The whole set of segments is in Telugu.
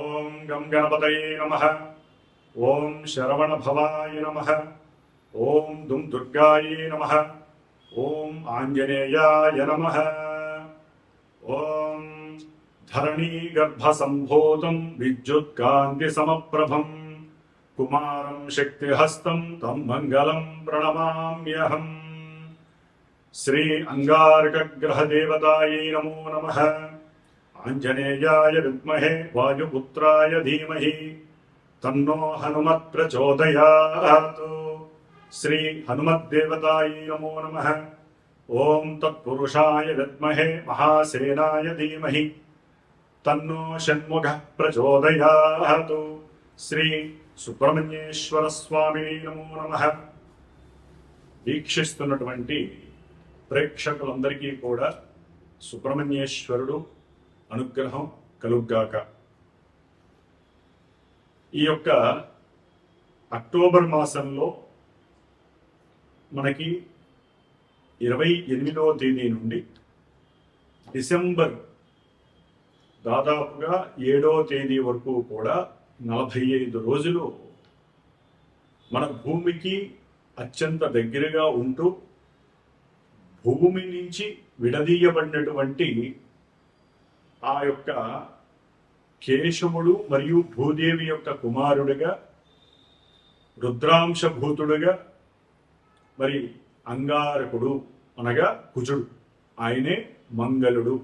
ఓం గం గణపతయే నమః. ఓం శరవణభవాయ నమః. ఓం దుం దుర్గాయే నమః. ఓం ఆంజనేయాయ నమః. ఓం ధరణీగర్భసంభూతం విద్యుత్కాంతిసమప్రభం కుమారం శక్తిహస్తం తం మంగళం ప్రణమామ్యహం. శ్రీ అంగారకగ్రహదేవతాయై నమో నమః. ఆంజనేయాయ విద్మహే వాయుపుత్రాయ ధీమహి తన్నో హనుమత్ ప్రచోదయాత్. శ్రీ హనుమద్దేవతాయై నమో నమః. ఓం తత్పురుషాయ విద్మహే మహాసేనాయ ధీమహి తన్నో షణ్ముఖః ప్రచోదయాత్. శ్రీ సుబ్రహ్మణ్యేశ్వర స్వామినే నమో నమః. వీక్షిస్తున్నటువంటి ప్రేక్షకులందరికీ కూడా సుబ్రహ్మణ్యేశ్వరుడు అనుగ్రహం కలుగ్గాక. ఈ యొక్క అక్టోబర్ మాసంలో మనకి 28వ తేదీ నుండి డిసెంబర్ దాదాపుగా 7వ తేదీ వరకు కూడా 45 రోజులు మన భూమికి అత్యంత దగ్గరగా ఉంటూ భూమి నుంచి విడదీయబడినటువంటి ఆ యొక్క కేశవుడు మరియు భూదేవి యొక్క కుమారుడిగా రుద్రాంశభూతుడుగా మరి అంగారకుడు అనగా కుజుడు, ఆయనే మంగళుడు,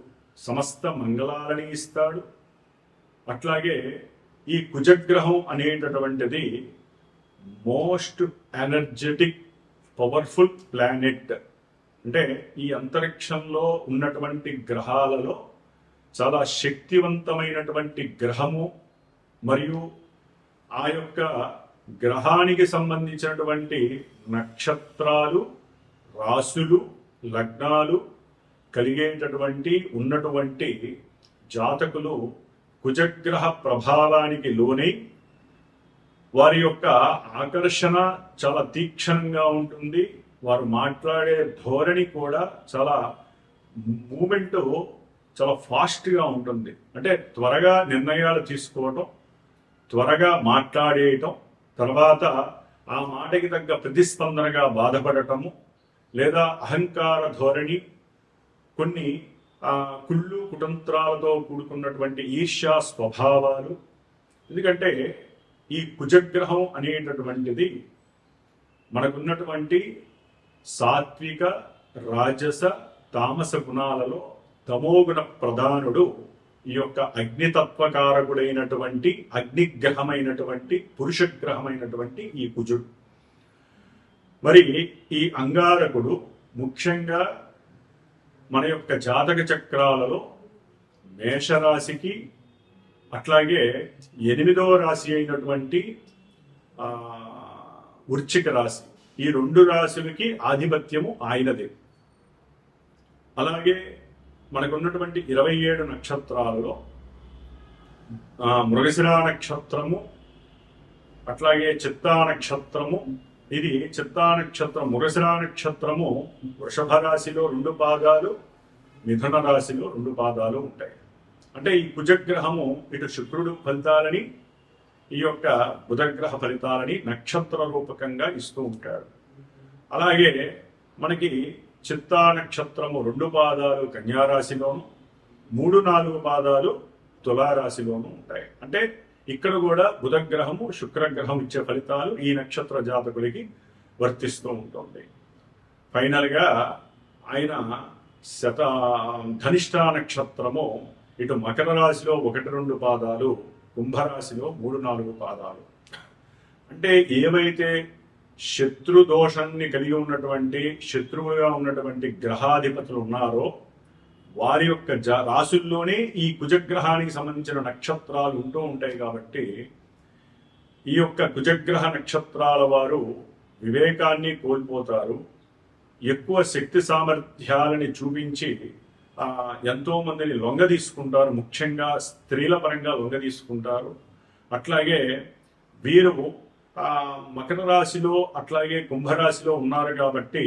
సమస్త మంగళాలని ఇస్తాడు. అట్లాగే ఈ కుజగ్రహం అనేటటువంటిది మోస్ట్ ఎనర్జెటిక్ పవర్ఫుల్ ప్లానెట్. అంటే ఈ అంతరిక్షంలో ఉన్నటువంటి గ్రహాలలో చాలా శక్తివంతమైనటువంటి గ్రహము. మరియు ఆ యొక్క గ్రహానికి సంబంధించినటువంటి నక్షత్రాలు, రాశులు, లగ్నాలు కలిగేటటువంటి ఉన్నటువంటి జాతకులు కుజగ్రహ ప్రభావానికి లోనై వారి యొక్క ఆకర్షణ చాలా తీక్షణంగా ఉంటుంది. వారు మాట్లాడే ధోరణి కూడా చాలా మూమెంట్ చాలా ఫాస్ట్గా ఉంటుంది. అంటే త్వరగా నిర్ణయాలు తీసుకోవటం, త్వరగా మాట్లాడేయటం, తర్వాత ఆ మాటకి తగ్గ ప్రతిస్పందనగా బాధపడటము, లేదా అహంకార ధోరణి, కొన్ని కుళ్ళు కుతంత్రాలతో కూడుకున్నటువంటి ఈర్ష్యా స్వభావాలు. ఎందుకంటే ఈ కుజగ్రహం అనేటటువంటిది మనకున్నటువంటి సాత్విక, రాజస, తామస గుణాలలో తమోగుణ ప్రధానుడు. ఈ యొక్క అగ్నితత్వకారకుడైనటువంటి అగ్నిగ్రహమైనటువంటి పురుషగ్రహమైనటువంటి ఈ కుజుడు. మరి ఈ అంగారకుడు ముఖ్యంగా మన యొక్క జాతక చక్రాలలో మేషరాశికి, అట్లాగే 8వ రాశి అయినటువంటి వృశ్చిక రాశి, ఈ 2 రాశులకి ఆధిపత్యము ఆయనదే. అలాగే మనకున్నటువంటి 27 నక్షత్రాలలో మృగశిరా నక్షత్రము, అట్లాగే చిత్తా నక్షత్రము. ఇది చిత్తా నక్షత్రం, మృగశిరా నక్షత్రము వృషభ రాశిలో 2 పాదాలు, మిథున రాశిలో 2 పాదాలు ఉంటాయి. అంటే ఈ కుజగ్రహము ఇటు శుక్రుడు ఫలితాలని, ఈ యొక్క బుధగ్రహ ఫలితాలని నక్షత్ర రూపకంగా ఇస్తూ ఉంటాడు. అలాగే మనకి చిత్తా నక్షత్రము 2 పాదాలు కన్యారాశిలోను, 3-4 పాదాలు తులారాశిలోనూ ఉంటాయి. అంటే ఇక్కడ కూడా బుధగ్రహము, శుక్రగ్రహం ఇచ్చే ఫలితాలు ఈ నక్షత్ర జాతకులకి వర్తిస్తూ ఉంటుంది. ఫైనల్గా ఆయన ధనిష్ఠా నక్షత్రము ఇటు మకర రాశిలో 1-2 పాదాలు, కుంభరాశిలో 3-4 పాదాలు. అంటే ఏవైతే శత్రు దోషాన్ని కలిగి ఉన్నటువంటి, శత్రువుగా ఉన్నటువంటి గ్రహాధిపతులు ఉన్నారో వారి యొక్క రాశుల్లోనే ఈ కుజగ్రహానికి సంబంధించిన నక్షత్రాలు ఉంటూ ఉంటాయి. కాబట్టి ఈ యొక్క కుజగ్రహ నక్షత్రాల వారు వివేకాన్ని కోల్పోతారు. ఎక్కువ శక్తి సామర్థ్యాలని చూపించి ఎంతో మందిని లొంగ తీసుకుంటారు. ముఖ్యంగా స్త్రీల పరంగా లొంగ తీసుకుంటారు. అట్లాగే వీరు మకర రాశిలో అట్లాగే కుంభరాశిలో ఉన్నారు కాబట్టి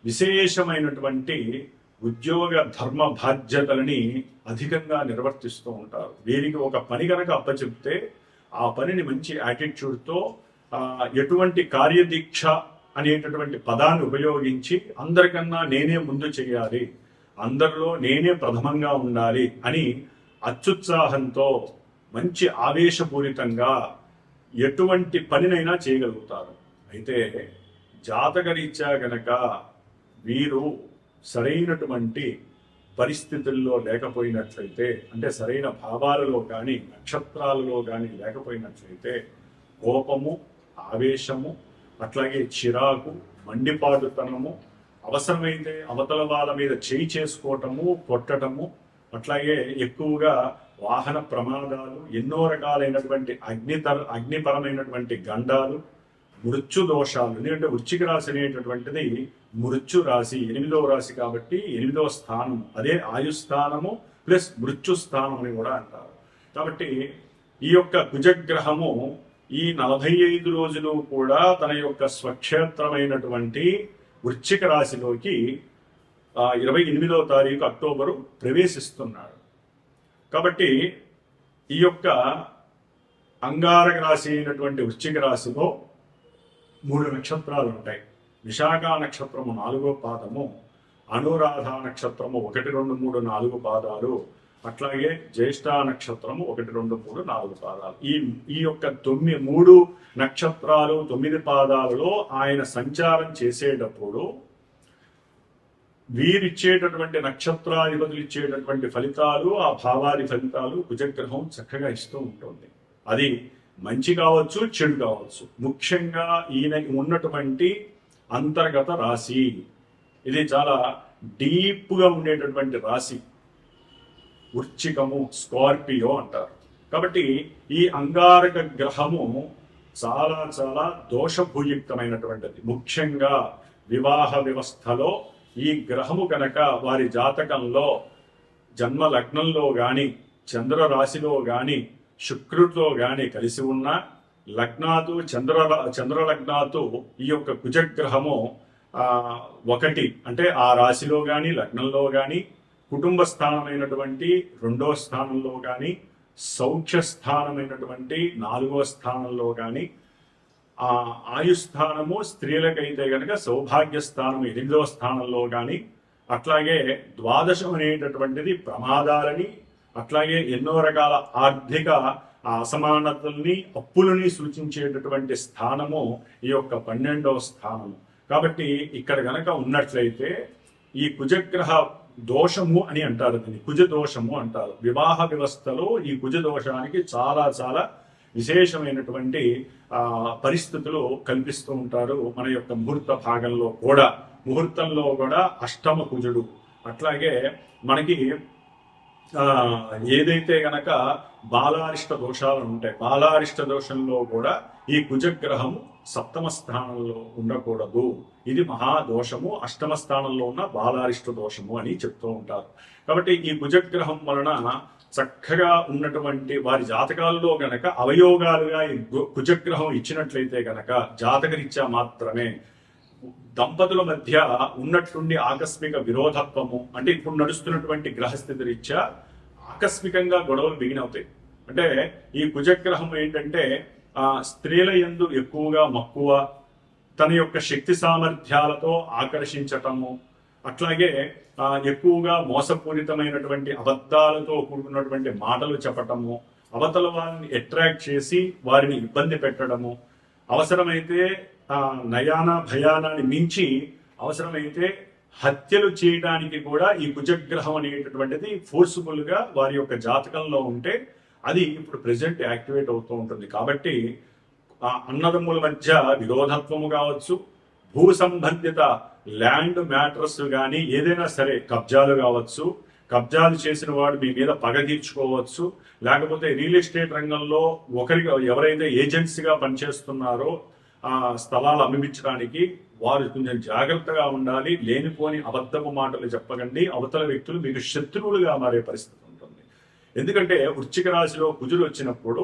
విశేషమైనటువంటి ఉద్యోగ ధర్మ బాధ్యతలని అధికంగా నిర్వర్తిస్తూ ఉంటారు. వీరికి ఒక పని కనుక అప్పచెప్తే ఆ పనిని మంచి యాటిట్యూడ్తో ఎటువంటి కార్యదీక్ష అనేటటువంటి పదాన్ని ఉపయోగించి అందరికన్నా నేనే ముందు చేయాలి, అందరిలో నేనే ప్రథమంగా ఉండాలి అని అత్యుత్సాహంతో మంచి ఆవేశపూరితంగా ఎటువంటి పనినైనా చేయగలుగుతారు. అయితే జాతకరీత్యా గనక వీరు సరైనటువంటి పరిస్థితుల్లో లేకపోయినట్లయితే, అంటే సరైన భావాలలో కానీ నక్షత్రాలలో కానీ లేకపోయినట్లయితే కోపము, ఆవేశము, అట్లాగే చిరాకు, మండిపాటుతనము, అవసరమైతే అవతల వాళ్ళ మీద చేయి చేసుకోవటము, కొట్టటము, అట్లాగే ఎక్కువగా వాహన ప్రమాదాలు, ఎన్నో రకాలైనటువంటి అగ్నిపరమైనటువంటి గండాలు, మృత్యు దోషాలు. ఎందుకంటే వృశ్చిక రాశి అనేటటువంటిది మృత్యు రాశి, 8వ రాశి కాబట్టి 8వ స్థానం, అదే ఆయుస్థానము ప్లస్ మృత్యు స్థానం అని కూడా అంటారు. కాబట్టి ఈ యొక్క కుజగ్రహము ఈ 45 రోజులు కూడా తన యొక్క స్వక్షేత్రమైనటువంటి వృశ్చిక రాశిలోకి 28వ తారీఖు అక్టోబరు ప్రవేశిస్తున్నాడు. కాబట్టి ఈ యొక్క అంగారక రాశి అయినటువంటి వృశ్చిక రాశిలో 3 నక్షత్రాలు ఉంటాయి. విశాఖ నక్షత్రము 4వ పాదము, అనురాధ నక్షత్రము 1, 2, 3, 4 పాదాలు, అట్లాగే జ్యేష్ఠ నక్షత్రము 1, 2, 3, 4 పాదాలు. ఈ యొక్క 3 నక్షత్రాలు 9 పాదాలలో ఆయన సంచారం చేసేటప్పుడు వీరిచ్చేటటువంటి నక్షత్రాధిపతులు ఇచ్చేటటువంటి ఫలితాలు, ఆ భావాది ఫలితాలు కుజగ్రహం చక్కగా ఇస్తూ ఉంటుంది. అది మంచి కావచ్చు, చెడు కావచ్చు. ముఖ్యంగా ఈయన ఉన్నటువంటి అంతర్గత రాశి ఇది చాలా డీప్గా ఉండేటటువంటి రాశి, వృశ్చికము, స్కార్పియో అంటారు. కాబట్టి ఈ అంగారక గ్రహము చాలా చాలా దోషభూయుక్తమైనటువంటిది. ముఖ్యంగా వివాహ వ్యవస్థలో ఈ గ్రహము కనుక వారి జాతకంలో జన్మ లగ్నంలో కానీ చంద్ర రాశిలో కానీ శుక్రుడితో కానీ కలిసి ఉన్న లగ్నాతు చంద్ర లగ్నాతు ఈ యొక్క కుజగ్రహము 1 అంటే ఆ రాశిలో కానీ లగ్నంలో కానీ, కుటుంబ స్థానమైనటువంటి 2వ స్థానంలో కానీ, సౌఖ్య స్థానమైనటువంటి 4వ స్థానంలో కానీ, ఆ ఆయుస్థానము స్త్రీలకైతే కనుక సౌభాగ్య స్థానం 8వ స్థానంలో కానీ, అట్లాగే ద్వాదశం అనేటటువంటిది ప్రమాదాలని, అట్లాగే ఎన్నో రకాల ఆర్థిక అసమానతల్ని, అప్పులని సూచించేటటువంటి స్థానము ఈ యొక్క 12వ స్థానము. కాబట్టి ఇక్కడ గనక ఉన్నట్లయితే ఈ కుజగ్రహ దోషము అని అంటారు, దీన్ని కుజ దోషము అంటారు. వివాహ వ్యవస్థలో ఈ కుజ దోషానికి చాలా చాలా విశేషమైనటువంటి పరిస్థితులు కల్పిస్తూ ఉంటారు. మన యొక్క ముహూర్త భాగంలో కూడా, ముహూర్తంలో కూడా అష్టమ కుజుడు. అట్లాగే మనకి ఏదైతే గనక బాలారిష్ట దోషాలు ఉంటాయి, బాలారిష్ట దోషంలో కూడా ఈ కుజగ్రహము 7వ స్థానంలో ఉండకూడదు. ఇది మహాదోషము. 8వ స్థానంలో ఉన్న బాలారిష్ట దోషము అని చెప్తూ ఉంటారు. కాబట్టి ఈ కుజగ్రహం వలన చక్కగా ఉన్నటువంటి వారి జాతకాల్లో గనక అవయోగాలుగా ఈ కుజగ్రహం ఇచ్చినట్లయితే గనక జాతకరీత్యా మాత్రమే దంపతుల మధ్య ఉన్నట్టుండి ఆకస్మిక విరోధత్వము, అంటే ఇప్పుడు నడుస్తున్నటువంటి గ్రహస్థితి రీత్యా ఆకస్మికంగా గొడవలు బిగినవుతాయి. అంటే ఈ కుజగ్రహం ఏంటంటే స్త్రీల యందు ఎక్కువగా మక్కువ, తన యొక్క శక్తి సామర్థ్యాలతో ఆకర్షించటము, అట్లాగే ఎక్కువగా మోసపూరితమైనటువంటి అబద్ధాలతో కూడుకున్నటువంటి మాటలు చెప్పటము, అవతల వారిని అట్రాక్ట్ చేసి వారిని ఇబ్బంది పెట్టడము, అవసరమైతే నయాన భయానాన్ని మించి అవసరమైతే హత్యలు చేయడానికి కూడా ఈ కుజగ్రహం అనేటటువంటిది ఫోర్సుబుల్ గా వారి యొక్క జాతకంలో ఉంటే అది ఇప్పుడు ప్రెసెంట్ యాక్టివేట్ అవుతూ ఉంటుంది. కాబట్టి అన్నదమ్ముల మధ్య విరోధత్వము కావచ్చు, భూ సంబంధిత ల్యాండ్ మ్యాటర్స్ కానీ ఏదైనా సరే, కబ్జాలు కావచ్చు, కబ్జాలు చేసిన వాడు మీ మీద పగ తీర్చుకోవచ్చు, లేకపోతే రియల్ ఎస్టేట్ రంగంలో ఎవరైతే ఏజెన్సీగా పనిచేస్తున్నారో స్థలాలు అమ్మించడానికి వారు కొంచెం జాగ్రత్తగా ఉండాలి. లేనిపోని అబద్ధపు మాటలు చెప్పకండి. అవతల వ్యక్తులు మీకు శత్రువులుగా మారే పరిస్థితి ఉంటుంది. ఎందుకంటే వృశ్చిక రాశిలో కుజులు వచ్చినప్పుడు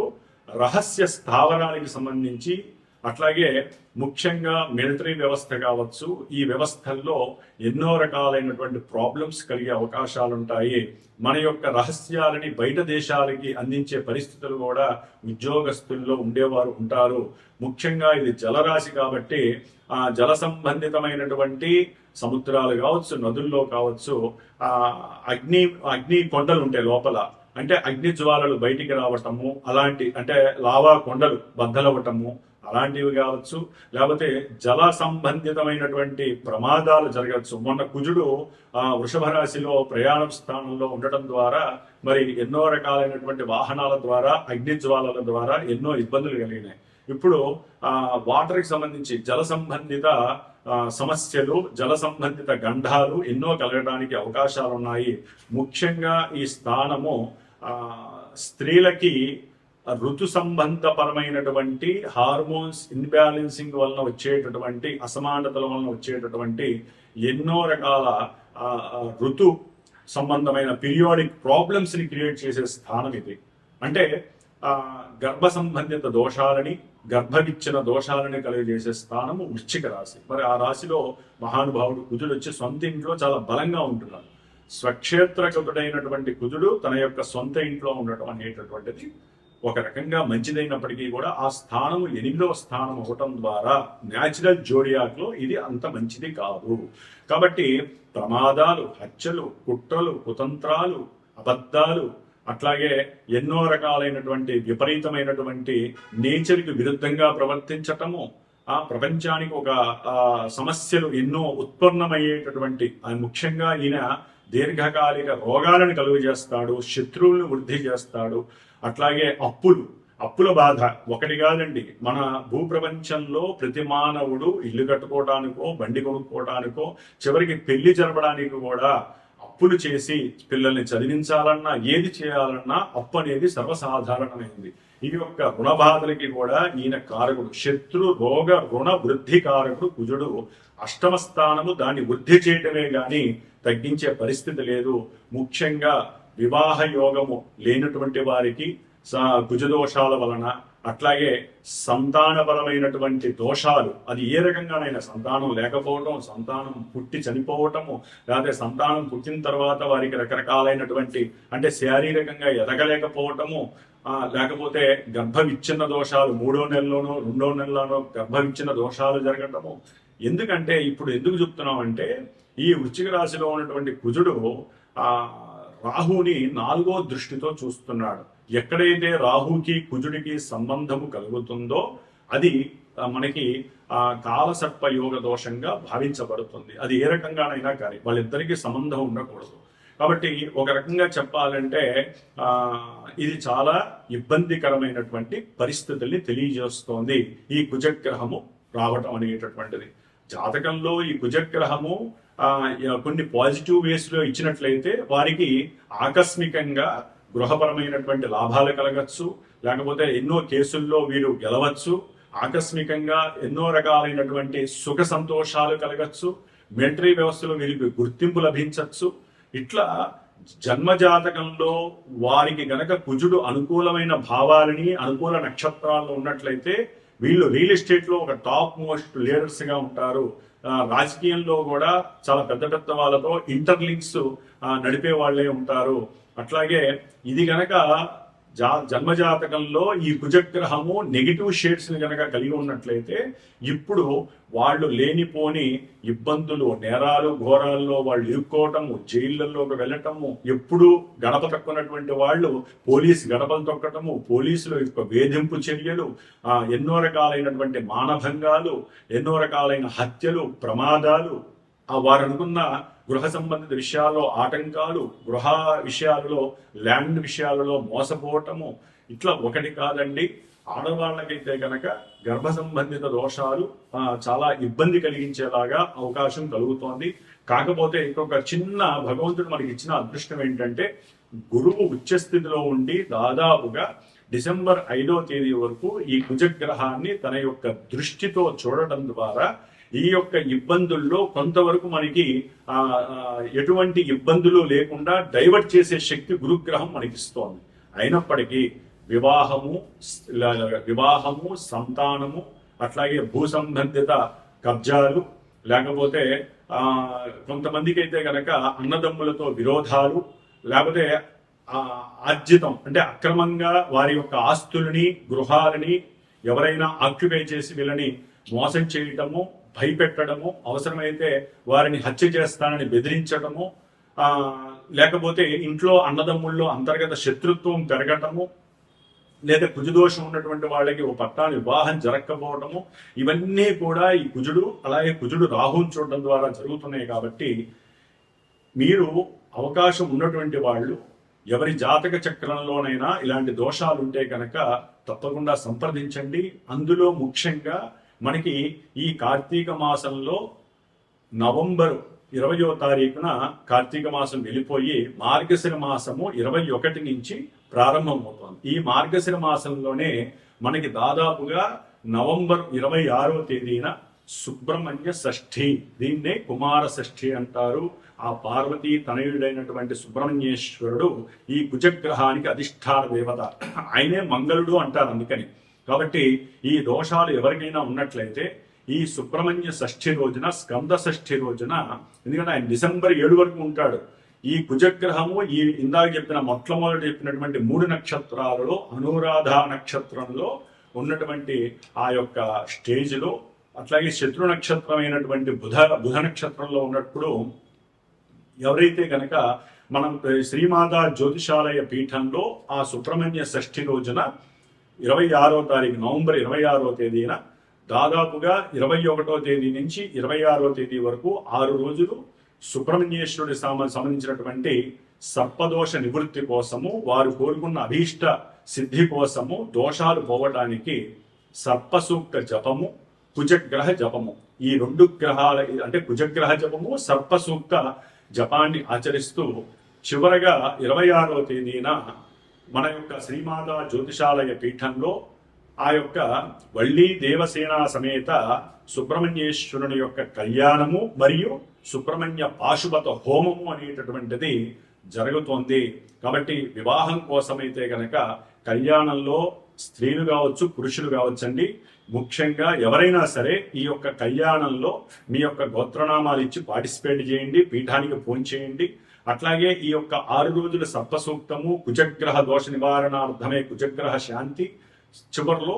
రహస్య స్థావరానికి సంబంధించి అట్లాగే ముఖ్యంగా మిలిటరీ వ్యవస్థ కావచ్చు, ఈ వ్యవస్థల్లో ఎన్నో రకాలైనటువంటి ప్రాబ్లమ్స్ కలిగే అవకాశాలు ఉంటాయి. మన యొక్క రహస్యాలని బయట దేశాలకి అందించే పరిస్థితులు కూడా ఉద్యోగస్తుల్లో ఉండేవారు ఉంటారు. ముఖ్యంగా ఇది జలరాశి కాబట్టి ఆ జల సంబంధితమైనటువంటి సముద్రాలు కావచ్చు, నదుల్లో కావచ్చు, అగ్ని అగ్ని కొండలు ఉంటాయి లోపల, అంటే అగ్ని జ్వాలలు బయటికి రావటము, అలాంటి అంటే లావా కొండలు బద్దలవటము అలాంటివి కావచ్చు, లేకపోతే జల సంబంధితమైనటువంటి ప్రమాదాలు జరగవచ్చు. మొన్న కుజుడు వృషభ రాశిలో ప్రయాణ స్థానంలో ఉండటం ద్వారా మరి ఎన్నో రకాలైనటువంటి వాహనాల ద్వారా, అగ్ని జ్వాలల ద్వారా ఎన్నో ఇబ్బందులు కలిగినాయి. ఇప్పుడు వాటర్కి సంబంధించి జల సంబంధిత సమస్యలు, జల సంబంధిత గండాలు ఎన్నో కలగడానికి అవకాశాలు ఉన్నాయి. ముఖ్యంగా ఈ స్థానము స్త్రీలకి ఋతు సంబంధపరమైనటువంటి హార్మోన్స్ ఇన్బ్యాలెన్సింగ్ వలన వచ్చేటటువంటి అసమానతల వలన వచ్చేటటువంటి ఎన్నో రకాల ఋతు సంబంధమైన పీరియాడిక్ ప్రాబ్లమ్స్ ని క్రియేట్ చేసే స్థానం ఇది. అంటే గర్భ సంబంధిత దోషాలని, గర్భవిచ్ఛిన్న దోషాలని కలిగజేసే స్థానము వృశ్చిక రాశి. మరి ఆ రాశిలో మహానుభావుడు కుజుడు వచ్చి సొంత ఇంట్లో చాలా బలంగా ఉంటున్నాడు. స్వక్షేత్రగతుడైనటువంటి కుజుడు తన యొక్క సొంత ఇంట్లో ఉండటం అనేటటువంటిది ఒక రకంగా మంచిదైనప్పటికీ కూడా ఆ స్థానము 8వ స్థానం అవటం ద్వారా న్యాచురల్ జోడియాక్ లో ఇది అంత మంచిది కాదు. కాబట్టి ప్రమాదాలు, హత్యలు, కుట్రలు, కుతంత్రాలు, అబద్ధాలు, అట్లాగే ఎన్నో రకాలైనటువంటి విపరీతమైనటువంటి నేచర్కి విరుద్ధంగా ప్రవర్తించటము, ఆ ప్రపంచానికి ఒక సమస్యలు ఎన్నో ఉత్పన్నమయ్యేటటువంటి, ముఖ్యంగా ఈయన దీర్ఘకాలిక రోగాలను కలుగజేస్తాడు, శత్రువులను వృద్ధి చేస్తాడు. అట్లాగే అప్పుల బాధ ఒకటి కాదండి. మన భూప్రపంచంలో ప్రతి మానవుడు ఇల్లు కట్టుకోవడానికో, బండి కొనుక్కోవడానికో, చివరికి పెళ్లి జరపడానికి కూడా అప్పులు చేసి పిల్లల్ని చదివించాలన్నా, ఏది చేయాలన్నా అప్పు అనేది సర్వసాధారణమైంది. ఈ యొక్క రుణ బాధలకి కూడా ఈయన కారకుడు. శత్రు రోగ రుణ వృద్ధి కారకుడు కుజుడు. అష్టమ స్థానము దాన్ని వృద్ధి చేయటమే గాని తగ్గించే పరిస్థితి లేదు. ముఖ్యంగా వివాహ యోగము లేనటువంటి వారికి కుజదోషాల వలన, అట్లాగే సంతానపరమైనటువంటి దోషాలు, అది ఏ రకంగానైనా సంతానం లేకపోవటం, సంతానం పుట్టి చనిపోవటము, లేకపోతే సంతానం పుట్టిన తర్వాత వారికి రకరకాలైనటువంటి అంటే శారీరకంగా ఎదగలేకపోవటము, లేకపోతే గర్భ విచ్ఛిన్న దోషాలు 3వ నెలలోనో 2వ నెలలోనో గర్భ విచ్ఛిన్న దోషాలు జరగటము. ఎందుకంటే ఇప్పుడు ఎందుకు చెప్తున్నామంటే ఈ వృశ్చిక రాశిలో ఉన్నటువంటి కుజుడు రాహుని 4వ దృష్టితో చూస్తున్నాడు. ఎక్కడైతే రాహుకి కుజుడికి సంబంధము కలుగుతుందో అది మనకి కాలసర్ప యోగ దోషంగా భావించబడుతుంది. అది ఏ రకంగానైనా కానీ వాళ్ళిద్దరికీ సంబంధం ఉండకూడదు. కాబట్టి ఒక రకంగా చెప్పాలంటే ఇది చాలా ఇబ్బందికరమైనటువంటి పరిస్థితుల్ని తెలియజేస్తోంది ఈ కుజగ్రహము రావటం అనేటటువంటిది. జాతకంలో ఈ కుజగ్రహము కొన్ని పాజిటివ్ వేస్ లో ఇచ్చినట్లయితే వారికి ఆకస్మికంగా గృహపరమైనటువంటి లాభాలు కలగచ్చు, లేకపోతే ఎన్నో కేసుల్లో వీరు గెలవచ్చు, ఆకస్మికంగా ఎన్నో రకాలైనటువంటి సుఖ సంతోషాలు కలగచ్చు, మిలిటరీ వ్యవస్థలో వీరికి గుర్తింపు లభించవచ్చు. ఇట్లా జన్మజాతకంలో వారికి గనక కుజుడు అనుకూలమైన భావాలని, అనుకూల నక్షత్రాల్లో ఉన్నట్లయితే వీళ్ళు రియల్ ఎస్టేట్ లో ఒక టాప్ మోస్ట్ లీడర్స్ గా ఉంటారు. రాజకీయంలో కూడా చాలా పెద్ద పెద్ద వాళ్ళతో ఇంటర్లింక్స్ నడిపే వాళ్ళే ఉంటారు. అట్లాగే ఇది గనక జన్మజాతకంలో ఈ కుజగ్రహము నెగిటివ్ షేడ్స్ ని గనక కలిగి ఉన్నట్లయితే ఇప్పుడు వాళ్ళు లేనిపోని ఇబ్బందులు, నేరాలు, ఘోరాల్లో వాళ్ళు ఇరుక్కోవటము, జైళ్లలోకి వెళ్ళటము, ఎప్పుడు గడప తక్కున్నటువంటి వాళ్ళు పోలీసు గడపలు తొక్కటము, పోలీసుల యొక్క వేధింపు చర్యలు, ఎన్నో రకాలైనటువంటి మానభంగాలు, ఎన్నో రకాలైన హత్యలు, ప్రమాదాలు, వారు అనుకున్న గృహ సంబంధిత విషయాల్లో ఆటంకాలు, గృహ విషయాలలో, ల్యాండ్ విషయాలలో మోసపోవటము, ఇట్లా ఒకటి కాదండి. ఆడవాళ్ళకైతే కనుక గర్భ సంబంధిత దోషాలు చాలా ఇబ్బంది కలిగించేలాగా అవకాశం కలుగుతోంది. కాకపోతే ఇంకొక చిన్న భగవంతుడు మనకి ఇచ్చిన అదృష్టం ఏంటంటే గురువు ఉచ్చస్థితిలో ఉండి దాదాపుగా డిసెంబర్ 5వ తేదీ వరకు ఈ కుజగ్రహాన్ని తన యొక్క దృష్టితో చూడటం ద్వారా ఈ యొక్క ఇబ్బందుల్లో కొంతవరకు మనకి ఎటువంటి ఇబ్బందులు లేకుండా డైవర్ట్ చేసే శక్తి గురుగ్రహం మనకిస్తోంది. అయినప్పటికీ వివాహము, సంతానము, అట్లాగే భూ సంబంధిత కబ్జాలు, లేకపోతే కొంతమందికి అయితే కనుక అన్నదమ్ములతో విరోధాలు, లేకపోతే ఆర్జితం అంటే అక్రమంగా వారి యొక్క ఆస్తులని గృహాలని ఎవరైనా ఆక్యుపై చేసి వీళ్ళని మోసం చేయటము, భయపెట్టడము, అవసరమైతే వారిని హత్య చేస్తానని బెదిరించడము, లేకపోతే ఇంట్లో అన్నదమ్ముల్లో అంతర్గత శత్రుత్వం పెరగటము, లేదా కుజదోషం ఉన్నటువంటి వాళ్ళకి ఓ పట్టాన్ని వివాహం జరగకపోవటము, ఇవన్నీ కూడా ఈ కుజుడు అలాగే కుజుడు రాహుని చూడడం ద్వారా జరుగుతున్నాయి. కాబట్టి మీరు అవకాశం ఉన్నటువంటి వాళ్ళు ఎవరి జాతక చక్రంలోనైనా ఇలాంటి దోషాలు ఉంటే కనుక తప్పకుండా సంప్రదించండి. అందులో ముఖ్యంగా మనకి ఈ కార్తీక మాసంలో నవంబర్ 20వ తారీఖున కార్తీక మాసం వెళ్ళిపోయి మార్గశిర మాసము 21 నుంచి ప్రారంభమవుతోంది. ఈ మార్గశిర మాసంలోనే మనకి దాదాపుగా నవంబర్ 26వ తేదీన సుబ్రహ్మణ్య షష్ఠి, దీన్నే కుమార షష్ఠి అంటారు. ఆ పార్వతీ తనయుడైనటువంటి సుబ్రహ్మణ్యేశ్వరుడు ఈ కుజగ్రహానికి అధిష్టాన దేవత, ఆయనే మంగళుడు అంటారు అందుకని. కాబట్టి ఈ దోషాలు ఎవరికైనా ఉన్నట్లయితే ఈ సుబ్రహ్మణ్య షష్ఠి రోజున, స్కంద షష్ఠి రోజున, ఎందుకంటే ఆయన డిసెంబర్ 7 వరకు ఉంటాడు. ఈ కుజగ్రహము ఈ ఇందాక చెప్పిన మొట్టమొదటి చెప్పినటువంటి 3 నక్షత్రాలలో అనురాధ నక్షత్రంలో ఉన్నటువంటి ఆ యొక్క స్టేజ్లో, అట్లాగే శత్రు నక్షత్రమైనటువంటి బుధ నక్షత్రంలో ఉన్నప్పుడు ఎవరైతే గనక మనం శ్రీమాతా జ్యోతిషాలయ పీఠంలో ఆ సుబ్రహ్మణ్య షష్ఠి రోజున 26వ తారీఖు నవంబర్ 26వ తేదీన దాదాపుగా 21వ తేదీ నుంచి 26వ తేదీ వరకు 6 రోజులు సుబ్రహ్మణ్యేశ్వరుడి సంబంధించినటువంటి సర్పదోష నివృత్తి కోసము, వారు కోరుకున్న అభీష్ట సిద్ధి కోసము, దోషాలు పోవడానికి సర్పసూక్త జపము, కుజగ్రహ జపము, ఈ 2 గ్రహాల అంటే కుజగ్రహ జపము, సర్పసూక్త జపాన్ని ఆచరిస్తూ చివరగా 26వ తేదీన మన యొక్క శ్రీమాతా జ్యోతిషాలయ పీఠంలో ఆ యొక్క వళ్ళీ దేవసేన సమేత సుబ్రహ్మణ్యేశ్వరుని యొక్క కళ్యాణము మరియు సుబ్రహ్మణ్య పాశుపత హోమము అనేటటువంటిది జరుగుతోంది. కాబట్టి వివాహం కోసమైతే గనక కళ్యాణంలో స్త్రీలు కావచ్చు, పురుషులు కావచ్చండి, ముఖ్యంగా ఎవరైనా సరే ఈ యొక్క కళ్యాణంలో మీ యొక్క గోత్రనామాలు ఇచ్చి పార్టిసిపేట్ చేయండి, పీఠానికి ఫోన్ చేయండి. అట్లాగే ఈ యొక్క 6 రోజుల సర్పసూక్తము, కుజగ్రహ దోష నివారణార్థమే కుజగ్రహ శాంతి, చివరిలో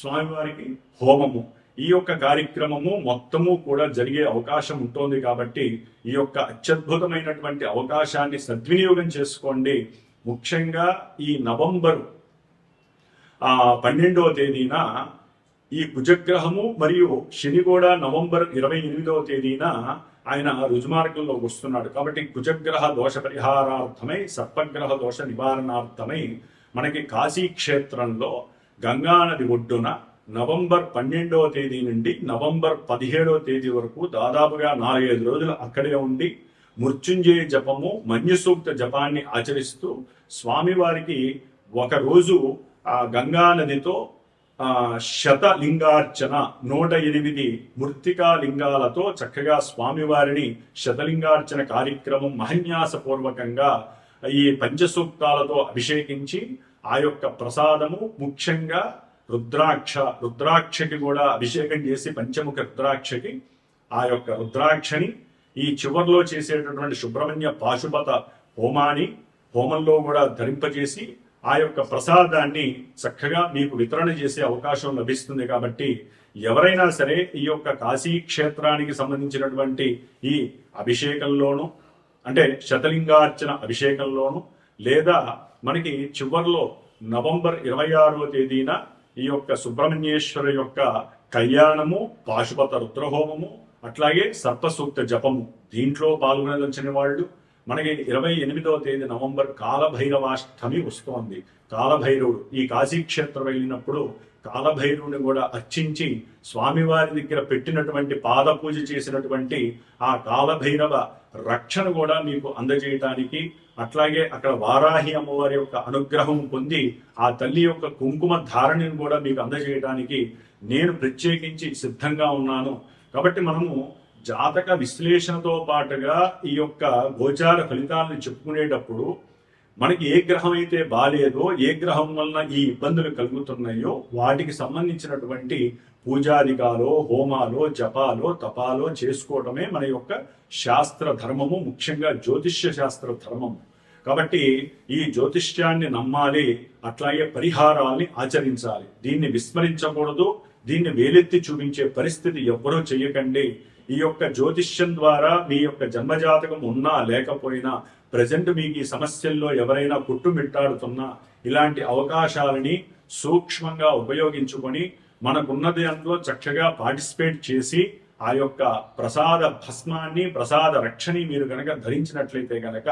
స్వామివారికి హోమము, ఈ యొక్క కార్యక్రమము మొత్తము కూడా జరిగే అవకాశం ఉంటుంది. కాబట్టి ఈ యొక్క అత్యద్భుతమైనటువంటి అవకాశాన్ని సద్వినియోగం చేసుకోండి. ముఖ్యంగా ఈ నవంబర్ 12వ తేదీన ఈ కుజగ్రహము మరియు శని కూడా నవంబర్ 28వ తేదీన ఆయన రుజుమార్గంలోకి వస్తున్నాడు. కాబట్టి కుజగ్రహ దోష పరిహారార్థమై, సర్పగ్రహ దోష నివారణార్థమై మనకి కాశీ క్షేత్రంలో గంగానది ఒడ్డున నవంబర్ 12వ తేదీ నుండి నవంబర్ 17వ తేదీ వరకు దాదాపుగా 4-5 రోజులు అక్కడే ఉండి మృత్యుంజయ జపము, మన్యసూక్త జపాన్ని ఆచరిస్తూ స్వామివారికి ఒక రోజు ఆ గంగానదితో శతలింగార్చన 108 మృత్తికా లింగాలతో చక్కగా స్వామివారిని శతలింగార్చన కార్యక్రమం మహన్యాసపూర్వకంగా ఈ పంచసూక్తాలతో అభిషేకించి ఆ యొక్క ప్రసాదము, ముఖ్యంగా రుద్రాక్షకి కూడా అభిషేకం చేసి పంచముఖ రుద్రాక్షకి ఆ యొక్క రుద్రాక్షని ఈ చివర్లో చేసేటటువంటి సుబ్రహ్మణ్య పాశుపత హోమంలో కూడా ధరింపజేసి ఆ యొక్క ప్రసాదాన్ని చక్కగా మీకు వితరణ చేసే అవకాశం లభిస్తుంది. కాబట్టి ఎవరైనా సరే ఈ యొక్క కాశీ క్షేత్రానికి సంబంధించినటువంటి ఈ అభిషేకంలోను, అంటే శతలింగార్చన అభిషేకంలోను, లేదా మనకి చివర్లో నవంబర్ 26వ తేదీన ఈ యొక్క సుబ్రహ్మణ్యేశ్వర యొక్క కళ్యాణము, పాశుపత రుద్రహోమము, అట్లాగే సర్పసూక్త జపము, దీంట్లో పాల్గొనదలిచిన వాళ్ళు మనకి 28వ తేదీ నవంబర్ కాలభైరవాష్టమి వస్తోంది. కాలభైరవుడు ఈ కాశీక్షేత్రం వెళ్ళినప్పుడు కాలభైరవుని కూడా అర్చించి స్వామివారి దగ్గర పెట్టినటువంటి పాద పూజ చేసినటువంటి ఆ కాలభైరవ రక్షణ కూడా మీకు అందజేయటానికి, అట్లాగే అక్కడ వారాహి అమ్మవారి యొక్క అనుగ్రహం పొంది ఆ తల్లి యొక్క కుంకుమ ధారణను కూడా మీకు అందజేయడానికి నేను ప్రత్యేకించి సిద్ధంగా ఉన్నాను. కాబట్టి మనము జాతక విశ్లేషణతో పాటుగా ఈ యొక్క గోచార ఫలితాలను చెప్పుకునేటప్పుడు మనకి ఏ గ్రహం అయితే బాలేదో, ఏ గ్రహం వలన ఈ ఇబ్బందులు కలుగుతున్నాయో వాటికి సంబంధించినటువంటి పూజాదికాలో, హోమాలో, జపాలో, తపాలో చేసుకోవటమే మన యొక్క శాస్త్ర ధర్మము, ముఖ్యంగా జ్యోతిష్య శాస్త్ర ధర్మము. కాబట్టి ఈ జ్యోతిష్యాన్ని నమ్మాలి, అట్లాగే పరిహారాల్ని ఆచరించాలి. దీన్ని విస్మరించకూడదు, దీన్ని వేలెత్తి చూపించే పరిస్థితి ఎవ్వరూ చెయ్యకండి. ఈ యొక్క జ్యోతిష్యం ద్వారా మీ యొక్క జన్మజాతకం ఉన్నా లేకపోయినా, ప్రజెంట్ మీకు ఈ సమస్యల్లో ఎవరైనా పుట్టుమిట్టాడుతున్నా, ఇలాంటి అవకాశాలని సూక్ష్మంగా ఉపయోగించుకొని మనకున్నది దాంట్లో చక్కగా పార్టిసిపేట్ చేసి ఆ యొక్క ప్రసాద భస్మాన్ని, ప్రసాద రక్షని మీరు గనక ధరించినట్లయితే గనక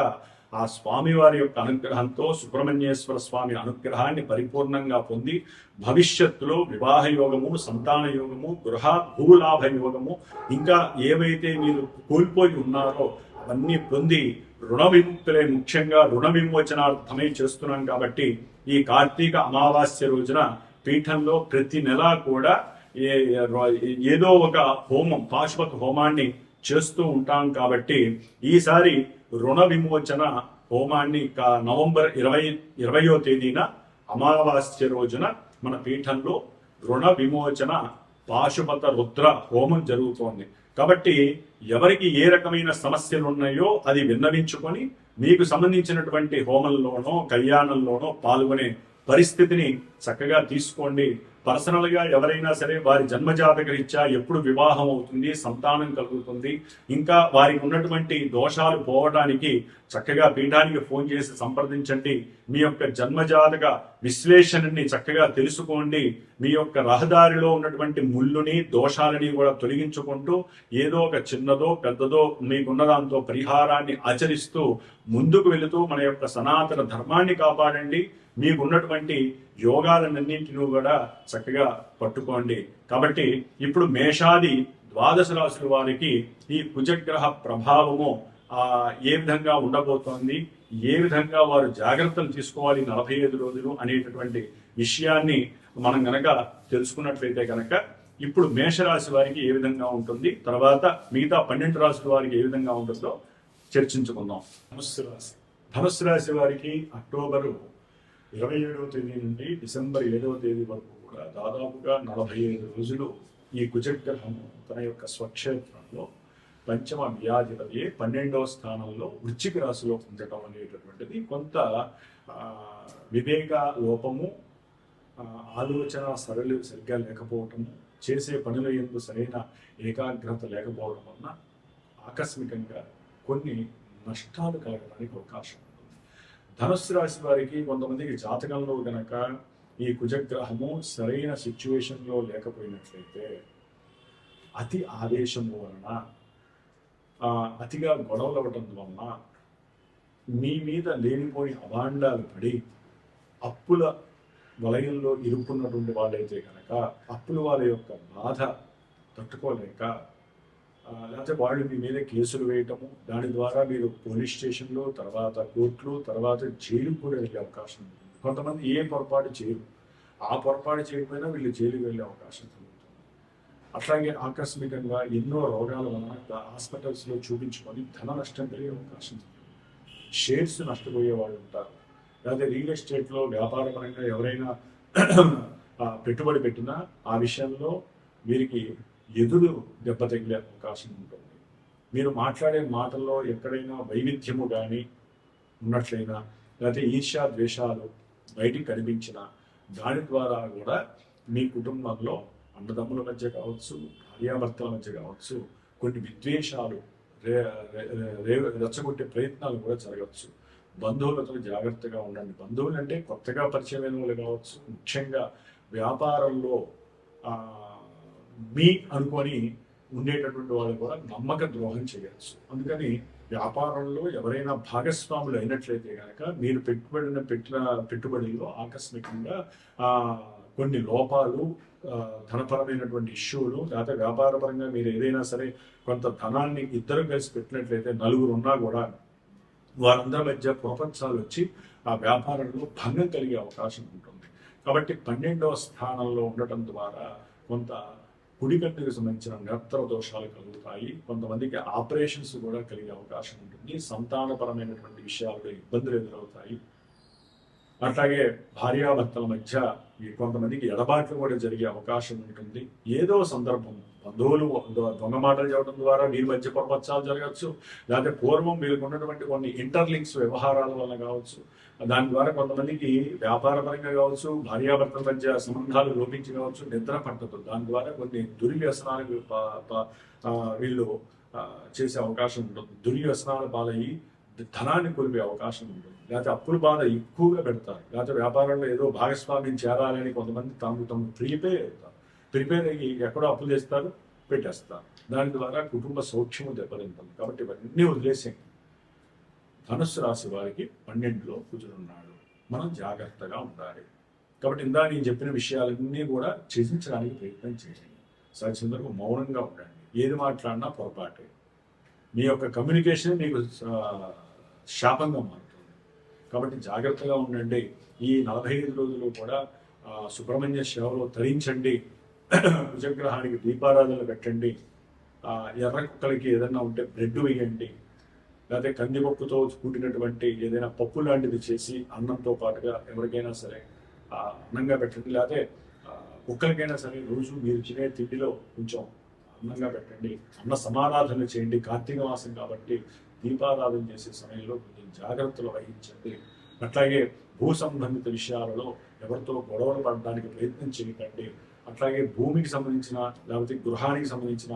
ఆ స్వామివారి యొక్క అనుగ్రహంతో, సుబ్రహ్మణ్యేశ్వర స్వామి అనుగ్రహాన్ని పరిపూర్ణంగా పొంది భవిష్యత్తులో వివాహ యోగము, సంతాన యోగము, గృహ భూలాభ యోగము, ఇంకా ఏవైతే మీరు కోల్పోయి ఉన్నారో అవన్నీ పొంది రుణ విముక్తులే, ముఖ్యంగా రుణ విమోచనార్థమై చేస్తున్నాం. కాబట్టి ఈ కార్తీక అమావాస్య రోజున పీఠంలో ప్రతి నెల కూడా ఏదో ఒక హోమం, పాశుపత హోమాన్ని చేస్తూ ఉంటాం. కాబట్టి ఈసారి రుణ విమోచన హోమాన్ని నవంబర్ 20వ తేదీన అమావాస్య రోజున మన పీఠంలో రుణ విమోచన పాశుపత రుద్ర హోమం జరుగుతోంది. కాబట్టి ఎవరికి ఏ రకమైన సమస్యలు ఉన్నాయో అది విన్నవించుకొని మీకు సంబంధించినటువంటి హోమంలోనో కళ్యాణంలోనో పాల్గొనే పరిస్థితిని చక్కగా తీసుకోండి. పర్సనల్ గా ఎవరైనా సరే వారి జన్మజాతక రీత్యా ఎప్పుడు వివాహం అవుతుంది, సంతానం కలుగుతుంది, ఇంకా వారికి ఉన్నటువంటి దోషాలు పోవడానికి చక్కగా పీఠానికి ఫోన్ చేసి సంప్రదించండి. మీ యొక్క జన్మజాతక విశ్లేషణని చక్కగా తెలుసుకోండి. మీ యొక్క రహదారిలో ఉన్నటువంటి ముళ్ళుని, దోషాలని కూడా తొలగించుకుంటూ ఏదో ఒక చిన్నదో పెద్దదో మీకున్న దాంతో పరిహారాన్ని ఆచరిస్తూ ముందుకు వెళుతూ మన యొక్క సనాతన ధర్మాన్ని కాపాడండి. మీకున్నటువంటి యోగాలన్నింటినీ కూడా చక్కగా పట్టుకోండి. కాబట్టి ఇప్పుడు మేషాది ద్వాదశ రాశుల వారికి ఈ కుజగ్రహ ప్రభావము ఏ విధంగా ఉండబోతోంది, ఏ విధంగా వారు జాగ్రత్తలు తీసుకోవాలి 45 రోజులు అనేటటువంటి విషయాన్ని మనం గనక తెలుసుకున్నట్లయితే కనుక ఇప్పుడు మేషరాశి వారికి ఏ విధంగా ఉంటుంది, తర్వాత మిగతా 12 రాశుల వారికి ఏ విధంగా ఉంటుందో చర్చించుకుందాం. ధనుస్సు రాశి వారికి అక్టోబరు 27వ తేదీ నుండి డిసెంబర్ 7వ తేదీ వరకు కూడా దాదాపుగా 45 రోజులు ఈ కుజగ్రహము తన యొక్క స్వక్షేత్రంలో పంచమ వ్యాధిపతి 12వ స్థానంలో వృశ్చిక రాశిలో ఉండటం అనేటటువంటిది కొంత వివేక లోపము, ఆలోచన సరిగ్గా లేకపోవటము, చేసే పనుల యందు సరైన ఏకాగ్రత లేకపోవడం వలన ఆకస్మికంగా కొన్ని నష్టాలు కలగడానికి అవకాశం ఉంటుంది. ధనుస్సు రాశి వారికి కొంతమందికి జాతకంలో గనక ఈ కుజగ్రహము సరైన సిచ్యువేషన్లో లేకపోయినట్లయితే అతి ఆవేశం వలన, అతిగా గొడవలు అవ్వటం వలన, మీ మీద లేనిపోని అభాండాలు పడి అప్పుల వలయంలో ఇరుక్కున్నటువంటి వాళ్ళైతే కనుక అప్పుల వాళ్ళ యొక్క బాధ తట్టుకోలేక, లేకపోతే వాళ్ళు మీ మీద కేసులు వేయటము, దాని ద్వారా మీరు పోలీస్ స్టేషన్లో, తర్వాత కోర్టులు, తర్వాత జైలుకు కూడా వెళ్ళే అవకాశం ఉంటుంది. కొంతమంది ఏ పొరపాటు చేయరు, ఆ పొరపాటు చేయకపోయినా వీళ్ళు జైలుకి వెళ్ళే అవకాశం కలుగుతుంది. అట్లాగే ఆకస్మికంగా ఎన్నో రోగాల వలన హాస్పిటల్స్లో చూపించుకొని ధన నష్టం కలిగే అవకాశం ఉంది. షేర్స్ నష్టపోయే వాళ్ళు ఉంటారు, లేకపోతే రియల్ ఎస్టేట్లో వ్యాపారపరంగా ఎవరైనా పెట్టుబడి పెట్టినా ఆ విషయంలో వీరికి ఎదురు దెబ్బ తగిలే అవకాశం ఉంటుంది. మీరు మాట్లాడే మాటల్లో ఎక్కడైనా వైవిధ్యము కానీ ఉన్నట్లయినా, లేకపోతే ఈర్ష్యా ద్వేషాలు బయటికి కనిపించిన దాని ద్వారా కూడా మీ కుటుంబంలో అన్నదమ్ముల మధ్య కావచ్చు, భార్యాభర్తల మధ్య కావచ్చు, కొన్ని విద్వేషాలు రెచ్చగొట్టే ప్రయత్నాలు కూడా జరగవచ్చు. బంధువులతో జాగ్రత్తగా ఉండండి. బంధువులు అంటే కొత్తగా పరిచయమైన వాళ్ళు కావచ్చు, ముఖ్యంగా వ్యాపారంలో మీ అనుకొని ఉండేటటువంటి వాళ్ళు కూడా నమ్మక ద్రోహం చేయవచ్చు. అందుకని వ్యాపారంలో ఎవరైనా భాగస్వాములు అయినట్లయితే కనుక మీరు పెట్టిన పెట్టుబడుల్లో ఆకస్మికంగా కొన్ని లోపాలు, ధనపరమైనటువంటి ఇష్యూలు, లేకపోతే వ్యాపారపరంగా మీరు ఏదైనా సరే కొంత ధనాన్ని ఇద్దరు కలిసి పెట్టినట్లయితే, నలుగురు ఉన్నా కూడా వారందరి మధ్య ప్రపంచాలు వచ్చి ఆ వ్యాపారంలో భంగం కలిగే అవకాశం ఉంటుంది. కాబట్టి 12వ స్థానంలో ఉండటం ద్వారా కొంత కుడికట్టుకు సంబంధించిన నేత్ర దోషాలు కలుగుతాయి. కొంతమందికి ఆపరేషన్స్ కూడా కలిగే అవకాశం ఉంటుంది. సంతానపరమైనటువంటి విషయాల్లో ఇబ్బందులు ఎదురవుతాయి. అట్లాగే భార్యాభర్తల మధ్య ఈ కొంతమందికి ఎడబాట్లు కూడా జరిగే అవకాశం ఉంటుంది. ఏదో సందర్భం బంధువులు దొంగ మాటలు చెప్పడం ద్వారా వీరి మధ్య పొరపచ్చాలు జరగచ్చు, లేకపోతే పూర్వం వీరికి ఉన్నటువంటి కొన్ని ఇంటర్లింక్స్ వ్యవహారాల వల్ల కావచ్చు, దాని ద్వారా కొంతమందికి వ్యాపారపరంగా కావచ్చు, భార్యాభర్తల మధ్య సంబంధాలు లోపించి కావచ్చు, నిద్ర పట్టదు, దాని ద్వారా కొన్ని దుర్వ్యసనాలకు వీళ్ళు చేసే అవకాశం ఉంటుంది. దుర్వ్యసనాల పాలయ్యి ధనాన్ని కోల్పోయే అవకాశం ఉంటుంది. లేకపోతే అప్పుల బాధ ఎక్కువగా పెడతారు. లేకపోతే వ్యాపారంలో ఏదో భాగస్వామ్యం చేరాలని కొంతమంది తమ ప్రిపేర్ అవుతారు. ప్రిపేర్ అయ్యి ఎక్కడో అప్పులు చేస్తారు, పెట్టేస్తారు. దాని ద్వారా కుటుంబ సౌఖ్యము దెబ్బతింటుంది. కాబట్టి ఇవన్నీ వదిలేసేయండి. ధనుస్సు రాశి వారికి 12లో కుజుడున్నాడు. మనం జాగ్రత్తగా ఉండాలి. కాబట్టి ఇందా నేను చెప్పిన విషయాలన్నీ కూడా ఛేదించడానికి ప్రయత్నం చేయండి. సాధ్యంతరకు మౌనంగా ఉండండి. ఏది మాట్లాడినా పొరపాటే. మీ యొక్క కమ్యూనికేషన్ మీకు శాపంగా మారుతుంది. కాబట్టి జాగ్రత్తగా ఉండండి. ఈ 45 రోజులు కూడా సుబ్రహ్మణ్య సేవలో తరించండి. కుజగ్రహానికి దీపారాధనలు పెట్టండి. ఎర్ర కుక్కలకి ఏదైనా ఉంటే బ్రెడ్ వేయండి. లేకపోతే కందిపప్పుతో కూడినటువంటి ఏదైనా పప్పు లాంటిది చేసి అన్నంతో పాటుగా ఎవరికైనా సరే అన్నంగా పెట్టండి. లేకపోతే కుక్కలకైనా సరే రోజు మీరు తినే తిండిలో కొంచెం అన్నంగా పెట్టండి. అన్న సమారాధన చేయండి. కార్తీక మాసం కాబట్టి దీపారాధన చేసే సమయంలో కొంచెం జాగ్రత్తలు వహించండి. అట్లాగే భూ సంబంధిత విషయాలలో ఎవరితో గొడవలు పడడానికి ప్రయత్నం చేయకండి. అట్లాగే భూమికి సంబంధించిన లేకపోతే గృహానికి సంబంధించిన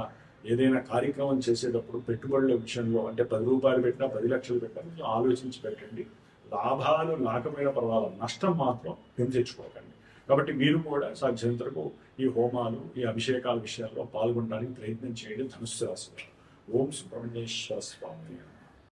ఏదైనా కార్యక్రమం చేసేటప్పుడు పెట్టుబడుల విషయంలో అంటే 10 రూపాయలు పెట్టినా 10 లక్షలు పెట్టినా కొంచెం ఆలోచించి పెట్టండి. లాభాలు లేకపోయినా పర్వాలేదు, నష్టం మాత్రం తెచ్చుకోకండి. కాబట్టి మీరు కూడా సాధ్యంతరకు ఈ హోమాలు, ఈ అభిషేకాల విషయాల్లో పాల్గొనడానికి ప్రయత్నం చేయండి. ధనుస్సు రాశి. ఓం సుబ్రహ్మణ్యేశ్వర స్వామి.